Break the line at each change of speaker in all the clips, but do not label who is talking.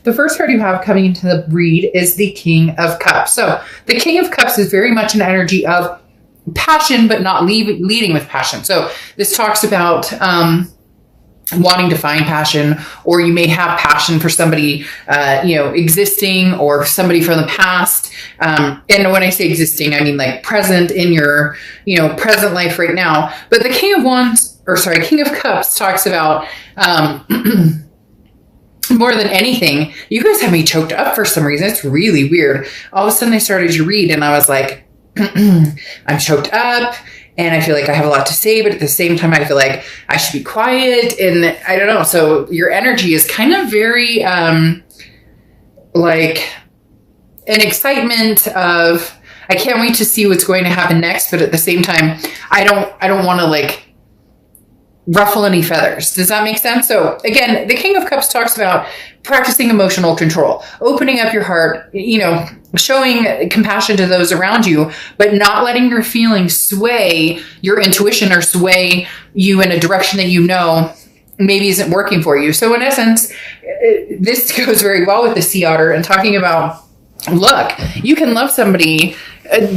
the first card you have coming into the read is the King of Cups. So the King of Cups is very much an energy of passion, but not leading with passion. So this talks about wanting to find passion, or you may have passion for somebody, existing, or somebody from the past. And when I say existing, I mean like present in your, present life right now. But the King of Cups talks about, more than anything, you guys have me choked up for some reason. It's really weird. All of a sudden I started to read and I was like, I'm choked up and I feel like I have a lot to say, but at the same time, I feel like I should be quiet. And I don't know. So your energy is kind of very, like an excitement of, I can't wait to see what's going to happen next. But at the same time, I don't want to like ruffle any feathers. Does that make sense? So again, the King of Cups talks about practicing emotional control, opening up your heart, showing compassion to those around you, but not letting your feelings sway your intuition or sway you in a direction that maybe isn't working for you. So in essence, this goes very well with the sea otter and talking about, look, you can love somebody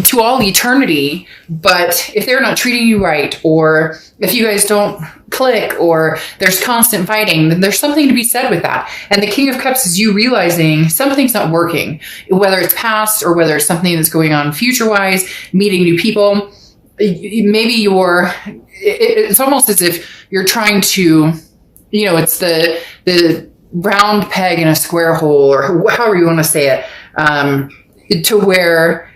to all eternity, but if they're not treating you right, or if you guys don't click, or there's constant fighting, then there's something to be said with that. And the King of Cups is you realizing something's not working, whether it's past or whether it's something that's going on future-wise, meeting new people. Maybe it's almost as if you're trying to, it's the round peg in a square hole, or however you want to say it, to where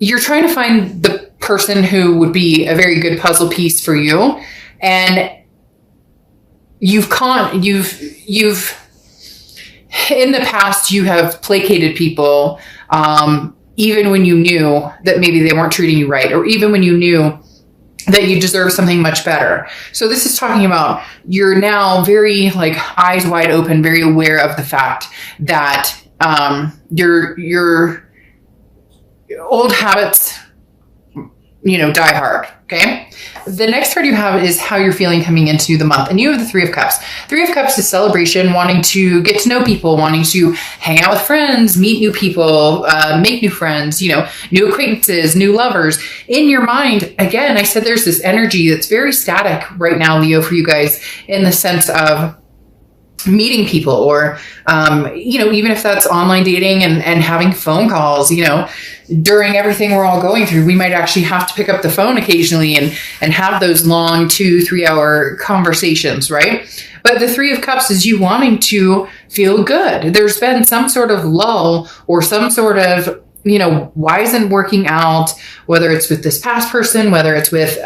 you're trying to find the person who would be a very good puzzle piece for you. And you've in the past, you have placated people, even when you knew that maybe they weren't treating you right, or even when you knew that you deserve something much better. So this is talking about you're now very like eyes wide open, very aware of the fact that your old habits, die hard. Okay. The next card you have is how you're feeling coming into the month. And you have the Three of Cups. Three of Cups is celebration, wanting to get to know people, wanting to hang out with friends, meet new people, make new friends, new acquaintances, new lovers. In your mind, again, I said there's this energy that's very static right now, Leo, for you guys, in the sense of meeting people, or, even if that's online dating and having phone calls, during everything we're all going through, we might actually have to pick up the phone occasionally and have those long 2-3 hour conversations, right? But the Three of Cups is you wanting to feel good. There's been some sort of lull or some sort of, why isn't working out, whether it's with this past person, whether it's with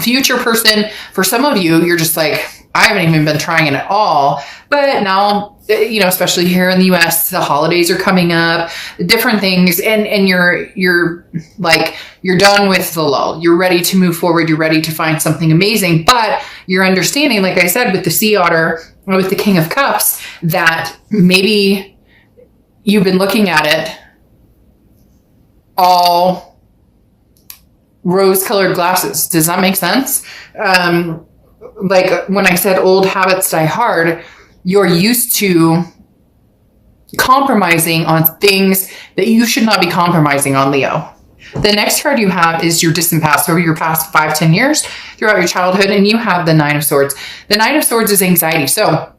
future person. For some of you, you're just like, I haven't even been trying it at all. But now, especially here in the US, the holidays are coming up, different things. And you're done with the lull. You're ready to move forward. You're ready to find something amazing. But you're understanding, like I said, with the Sea Otter, or with the King of Cups, that maybe you've been looking at it all rose-colored glasses. Does that make sense? Like when I said old habits die hard, you're used to compromising on things that you should not be compromising on, Leo. The next card you have is your distant past, over your past 5-10 years throughout your childhood, and you have the Nine of Swords. The Nine of Swords is anxiety. So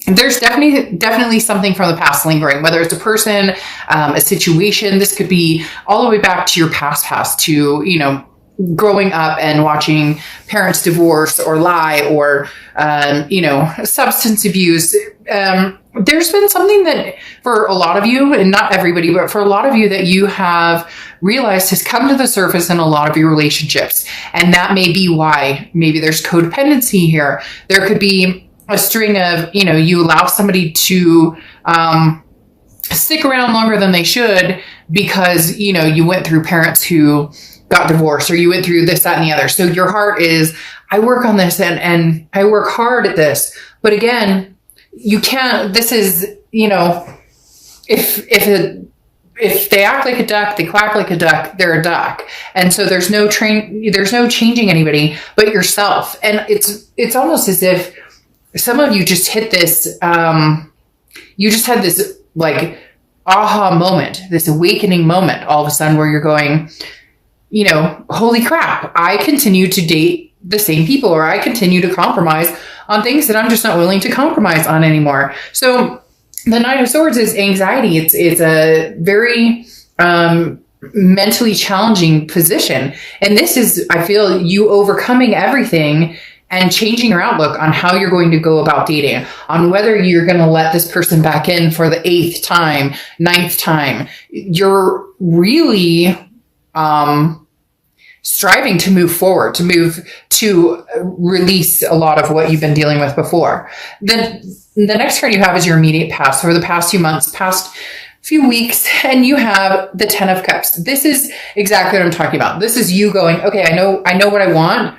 there's definitely something from the past lingering, whether it's a person, a situation. This could be all the way back to your past to, growing up and watching parents divorce or lie, or, substance abuse. There's been something that for a lot of you, and not everybody, but for a lot of you, that you have realized has come to the surface in a lot of your relationships. And that may be why maybe there's codependency here. There could be a string of, you allow somebody to stick around longer than they should because, you went through parents who got divorced, or you went through this, that, and the other. So your heart is, I work on this and I work hard at this. But again, you can't, this is, if they act like a duck, they quack like a duck, they're a duck. And so there's no changing anybody but yourself. And it's almost as if some of you just hit this, you just had this like aha moment, this awakening moment all of a sudden where you're going, you know, holy crap, I continue to date the same people, or I continue to compromise on things that I'm just not willing to compromise on anymore. So the Knight of Swords is anxiety. It's a very mentally challenging position. And this is, I feel, you overcoming everything and changing your outlook on how you're going to go about dating, on whether you're going to let this person back in for the 8th time, 9th time. You're really striving to move forward, to release a lot of what you've been dealing with before. Then the next card you have is your immediate past, over the past few months, past few weeks, and you have the 10 of Cups. This is exactly what I'm talking about. This is you going, okay, I know what I want.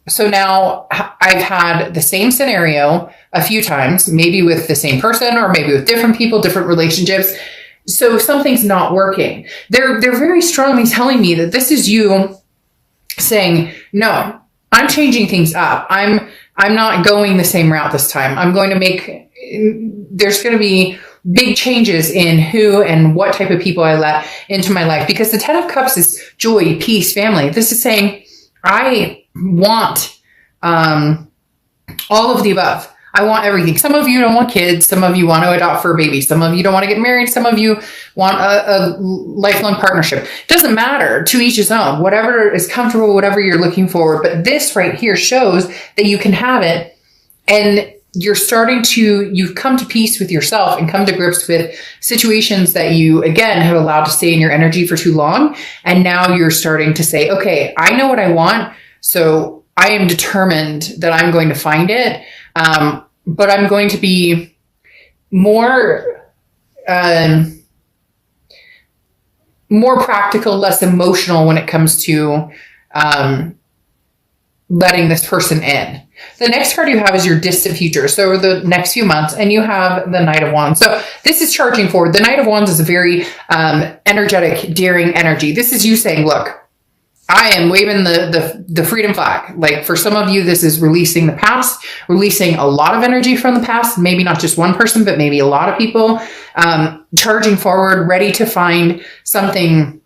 So now I've had the same scenario a few times, maybe with the same person or maybe with different people, different relationships. So something's not working. They're very strongly telling me that this is you saying, no, I'm changing things up. I'm not going the same route this time. I'm going to there's going to be big changes in who and what type of people I let into my life, because the 10 of Cups is joy, peace, family. This is saying, I want all of the above. I want everything. Some of you don't want kids. Some of you want to adopt for a baby. Some of you don't want to get married. Some of you want a lifelong partnership. It doesn't matter, to each his own, whatever is comfortable, whatever you're looking for. But this right here shows that you can have it, and you've come to peace with yourself and come to grips with situations that you, again, have allowed to stay in your energy for too long. And now you're starting to say, okay, I know what I want. So I am determined that I'm going to find it. But I'm going to be more practical, less emotional when it comes to letting this person in. The next card you have is your distant future. So the next few months, and you have the Knight of Wands. So this is charging forward. The Knight of Wands is a very energetic, daring energy. This is you saying, look, I am waving the freedom flag. Like, for some of you, this is releasing the past, releasing a lot of energy from the past, maybe not just one person, but maybe a lot of people, charging forward, ready to find something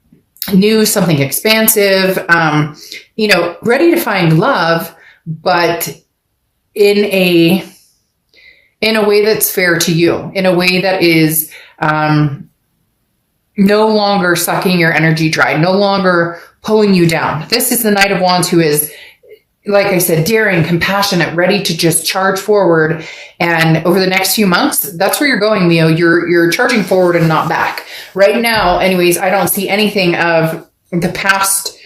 new, something expansive, ready to find love, but in a way that's fair to you, in a way that is no longer sucking your energy dry, no longer pulling you down. This is the Knight of Wands, who is, like I said, daring, compassionate, ready to just charge forward. And over the next few months, that's where you're going, Leo. You're charging forward and not back. Right now, anyways, I don't see anything of the past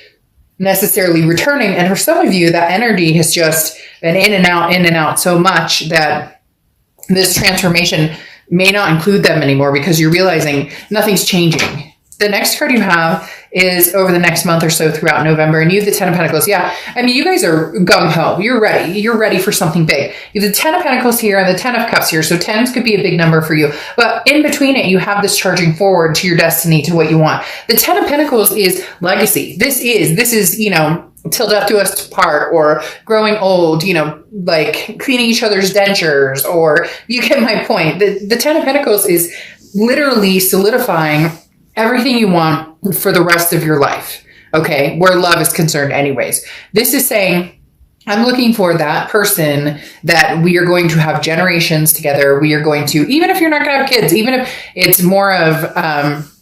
necessarily returning. And for some of you, that energy has just been in and out so much that this transformation may not include them anymore, because you're realizing nothing's changing. The next card you have is over the next month or so throughout November, and you have the 10 of Pentacles. Yeah, I mean, you guys are gung-ho. You're ready. You're ready for something big. You have the 10 of Pentacles here and the 10 of Cups here, so 10s could be a big number for you. But in between it, you have this charging forward to your destiny, to what you want. The 10 of Pentacles is legacy. This is, till death do us part, or growing old, like cleaning each other's dentures, or you get my point. The 10 of Pentacles is literally solidifying everything you want for the rest of your life, okay, where love is concerned anyways. This is saying, I'm looking for that person that we are going to have generations together. We are going to, even if you're not going to have kids, even if it's more of,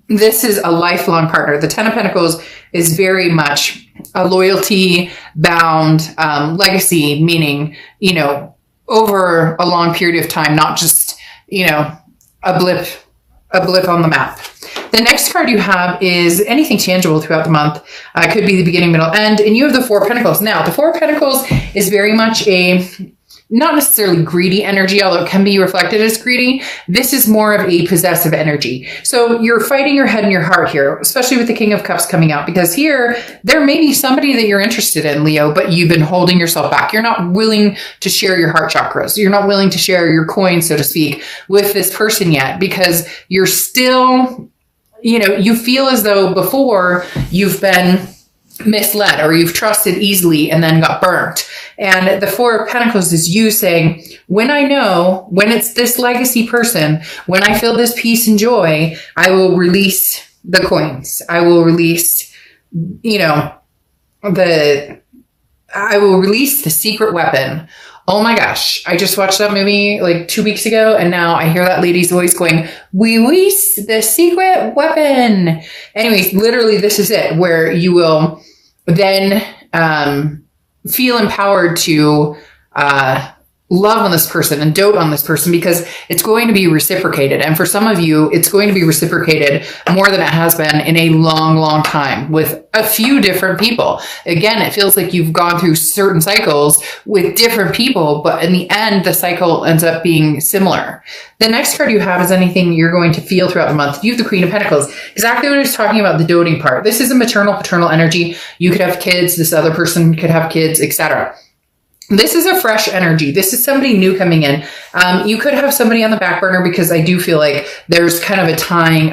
this is a lifelong partner. The 10 of Pentacles is very much a loyalty bound legacy, meaning, over a long period of time, not just, a blip on the map. The next card you have is anything tangible throughout the month. Could be the beginning, middle, end. And you have the 4 of Pentacles. Now, the 4 of Pentacles is very much not necessarily greedy energy, although it can be reflected as greedy. This is more of a possessive energy. So you're fighting your head and your heart here, especially with the King of Cups coming out, because here, there may be somebody that you're interested in, Leo, but you've been holding yourself back. You're not willing to share your heart chakras. You're not willing to share your coin, so to speak, with this person yet, because you're still, you feel as though before you've been misled, or you've trusted easily and then got burnt. And the Four of Pentacles is you saying, when I know, when it's this legacy person, when I feel this peace and joy, I will release the coins. I will release, I will release the secret weapon. Oh my gosh. I just watched that movie like 2 weeks ago, and now I hear that lady's voice going, we release the secret weapon. Anyways, literally this is it, where you will then feel empowered to love on this person and dote on this person, because it's going to be reciprocated. And for some of you, it's going to be reciprocated more than it has been in a long, long time with a few different people. Again, it feels like you've gone through certain cycles with different people, but in the end, the cycle ends up being similar. The next card you have is anything you're going to feel throughout the month. You have the Queen of Pentacles. Exactly what I was talking about, the doting part. This is a maternal, paternal energy. You could have kids. This other person could have kids, etc. This is a fresh energy. This is somebody new coming in. You could have somebody on the back burner, because I do feel like there's kind of a tying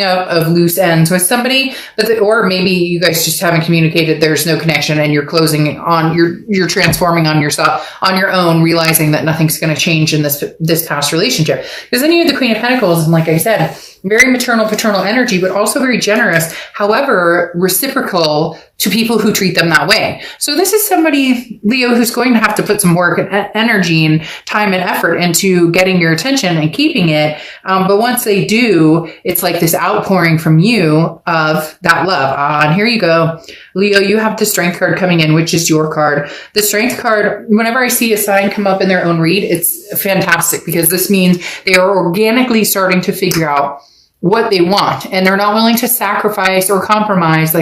of loose ends with somebody, or maybe you guys just haven't communicated. There's no connection, and you're closing on, you're transforming on yourself on your own, realizing that nothing's going to change in this past relationship. Because then you have the Queen of Pentacles, and like I said, very maternal, paternal energy, but also very generous. However, reciprocal to people who treat them that way. So this is somebody, Leo, who's going to have to put some work and energy and time and effort into getting your attention and keeping it. But once they do, it's like this outpouring from you of that love. And here you go. Leo, you have the Strength card coming in, which is your card. The Strength card, whenever I see a sign come up in their own read, it's fantastic, because this means they are organically starting to figure out what they want, and they're not willing to sacrifice or compromise.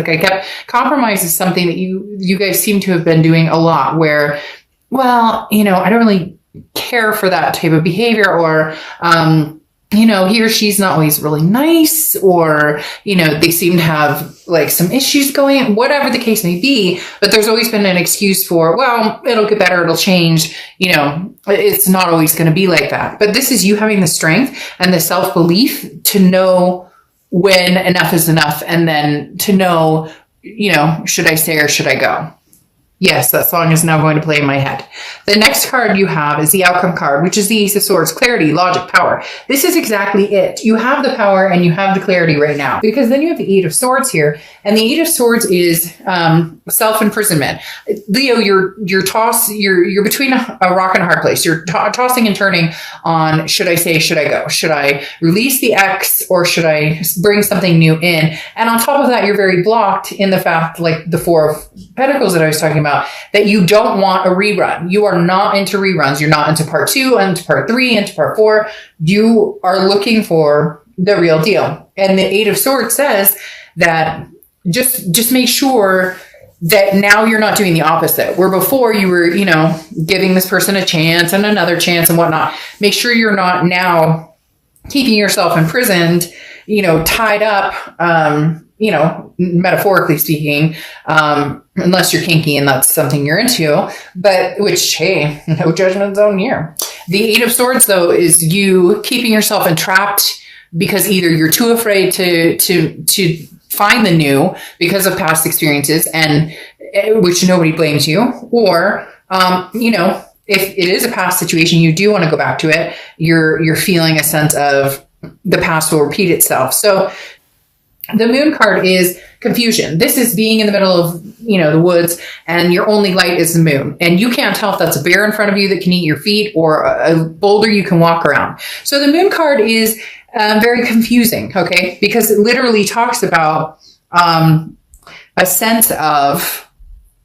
Compromise is something that you guys seem to have been doing a lot, where, well, I don't really care for that type of behavior, or, he or she's not always really nice, or, they seem to have like some issues going, whatever the case may be. But there's always been an excuse for, well, it'll get better, it'll change. It's not always going to be like that. But this is you having the strength and the self-belief to know when enough is enough, and then to know, should I stay or should I go? Yes, that song is now going to play in my head. The next card you have is the Outcome card, which is the Ace of Swords, clarity, logic, power. This is exactly it. You have the power and you have the clarity right now, because then you have the Eight of Swords here, and the Eight of Swords is self-imprisonment. Leo, you're between a rock and a hard place. You're tossing and turning on, should I stay, should I go? Should I release the ex, or should I bring something new in? And on top of that, you're very blocked in the fact, like the Four of Pentacles that I was talking about, that you don't want a rerun. You are not into reruns. You're not into part 2, into part 3, into part 4. You are looking for the real deal. And the Eight of Swords says that just make sure that now you're not doing the opposite, where before you were, giving this person a chance and another chance and whatnot. Make sure you're not now keeping yourself imprisoned, tied up, metaphorically speaking, unless you're kinky and that's something you're into, but which, hey, no judgment zone here. The Eight of Swords, though, is you keeping yourself entrapped, because either you're too afraid to find the new because of past experiences, and which nobody blames you, or, if it is a past situation, you do want to go back to it, you're feeling a sense of the past will repeat itself. So the Moon card is confusion. This is being in the middle of, the woods, and your only light is the moon. And you can't tell if that's a bear in front of you that can eat your feet, or a boulder you can walk around. So the Moon card is very confusing, okay? Because it literally talks about a sense of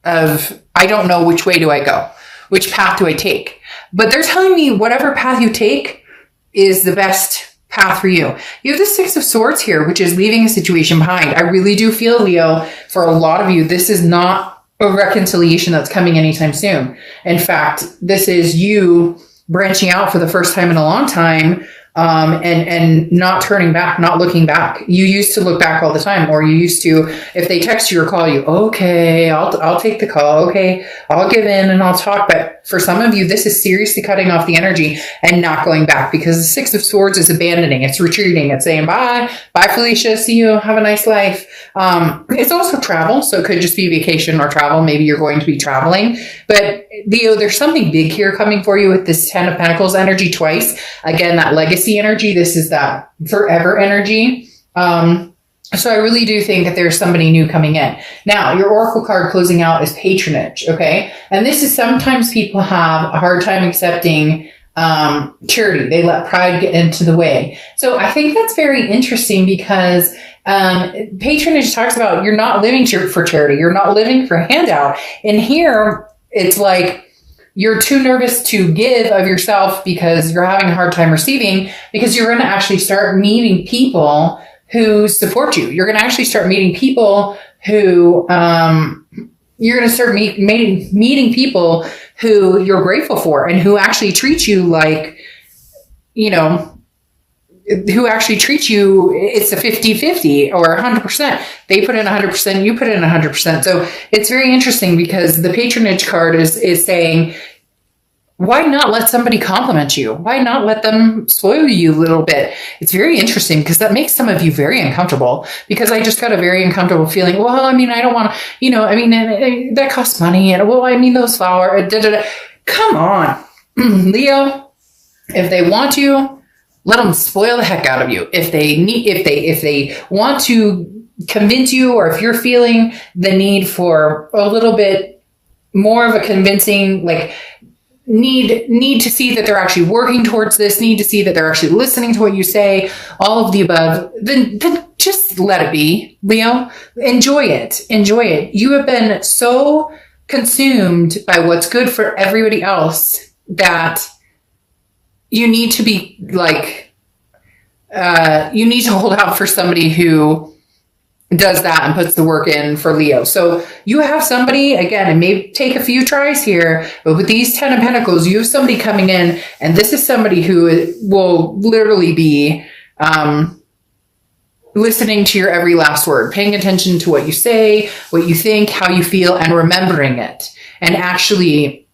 I don't know which way do I go? Which path do I take? But they're telling me whatever path you take is the best path for you. You have the Six of Swords here, which is leaving a situation behind. I really do feel, Leo, for a lot of you, this is not a reconciliation that's coming anytime soon. In fact, this is you branching out for the first time in a long time, and not turning back, not looking back. You used to look back all the time, or you used to, if they text you or call you, okay, I'll take the call. Okay, I'll give in and I'll talk. But for some of you, this is seriously cutting off the energy and not going back, because the Six of Swords is abandoning. It's retreating. It's saying, bye, Felicia. See you. Have a nice life. It's also travel. So it could just be vacation or travel. Maybe you're going to be traveling, but Leo, there's something big here coming for you with this Ten of Pentacles energy twice. Again, that legacy energy. This is that forever energy. So I really do think that there's somebody new coming in. Now, your oracle card closing out is patronage. Okay. And this is sometimes people have a hard time accepting charity. They let pride get into the way. So I think that's very interesting, because patronage talks about you're not living for charity. You're not living for handout. And here it's like you're too nervous to give of yourself because you're having a hard time receiving, because you're going to actually start meeting people who support you. You're going to actually start meeting people who, you're going to start meeting people who you're grateful for and who actually treat you like, you know, who actually treat you, it's a 50-50 or 100%. They put in 100%, you put in 100%. So it's very interesting, because the patronage card is saying, why not let somebody compliment you? Why not let them spoil you a little bit? It's very interesting, because that makes some of you very uncomfortable, because I just got a very uncomfortable feeling. Well, I mean, I don't want to, you know, I mean, that costs money. And well, I mean, those flowers, come on, Leo, if they want to, let them spoil the heck out of you. If they want to convince you, or if you're feeling the need for a little bit more of a convincing, like need to see that they're actually working towards this, need to see that they're actually listening to what you say, all of the above, then just let it be, Leo. Enjoy it. Enjoy it. You have been so consumed by what's good for everybody else that you need to be like, you need to hold out for somebody who does that and puts the work in for Leo. So you have somebody, again, it may take a few tries here, but with these 10 of Pentacles, you have somebody coming in, and this is somebody who will literally be listening to your every last word, paying attention to what you say, what you think, how you feel, and remembering it, and actually